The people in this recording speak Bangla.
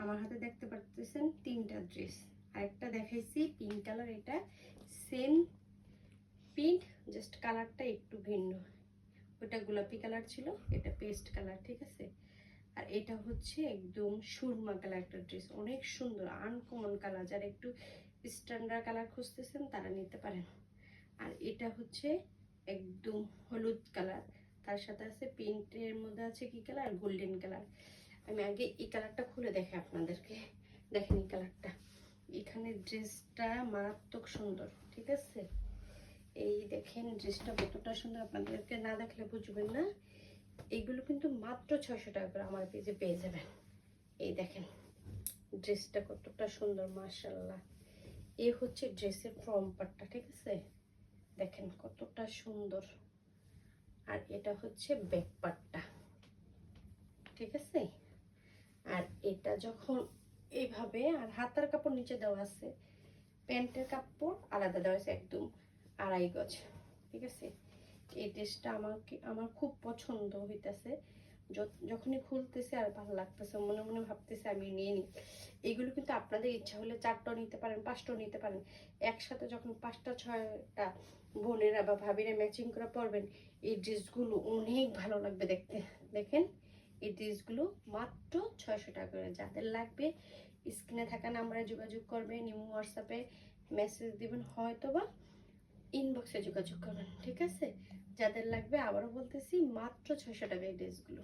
আমার হাতে দেখতে পারতেছেন 3টা ড্রেস। আরেকটা দেখাইছি পিঙ্ক কালার, এটা সেম পিঙ্ক, জাস্ট কালারটা একটু ভিন্ন। ওটা গোলাপি কালার ছিল, এটা পেস্ট কালার, ঠিক আছে। আর এটা হচ্ছে একদম সুরমা কালার একটা ড্রেস, অনেক সুন্দর আনকমন কালার। যারা একটু স্ট্যান্ডার্ড কালার খুঁজতেছেন তারা নিতে পারেন। আর এটা হচ্ছে একদম হলুদ কালার, তার সাথে আছে পিঙ্কের মধ্যে আছে কি কালার, গোল্ডেন কালার। আমি আগে এই কালারটা খুলে দেখাই আপনাদেরকে। দেখেন এই কালারটা, এখানে ড্রেসটা মারাত্মক সুন্দর, ঠিক আছে। এই দেখেন ড্রেসটা কতটা সুন্দর, আপনাদেরকে না দেখলে বুঝবেন না। এইগুলো কিন্তু মাত্র 600 টাকা করে আমার পেজে পেয়ে যাবেন। এই দেখেন ড্রেসটা কতটা সুন্দর, মাশাআল্লাহ। এই হচ্ছে ড্রেসের ফ্রন্ট পার্টটা, ঠিক আছে, দেখেন কতটা সুন্দর। আর এটা হচ্ছে ব্যাক পার্টটা, ঠিক আছে। আর এটা যখন এইভাবে, আর হাতার কাপড় নিচে দেওয়া আছে, প্যান্টের কাপড় আলাদা দেওয়া আছে একদম 2.5 গজ, ঠিক আছে। এই ড্রেসটা আমার খুব পছন্দ হইতেছে। যখনই খুলতেছে আর ভালো লাগতেছে, মনে মনে ভাবতেছে আমি নিয়ে নিই। এগুলো কিন্তু আপনাদের ইচ্ছা হলে 4টাও নিতে পারেন, 5টাও নিতে পারেন। একসাথে যখন 5টা 6টা বোনেরা বা ভাবিরা ম্যাচিং করে পরবেন, এই ড্রেসগুলো অনেক ভালো লাগবে দেখতে। দেখেন এই ড্রেসগুলো মাত্র 600 টাকা করে। যাদের লাগবে স্ক্রিনে থাকা নাম্বারে যোগাযোগ করবেন, ইমো হোয়াটসঅ্যাপে মেসেজ দিবেন, হয়তোবা ইনবক্সে যোগাযোগ করবেন, ঠিক আছে। যাদের লাগবে আবারও বলতেছি মাত্র 600 টাকা এই ড্রেসগুলো।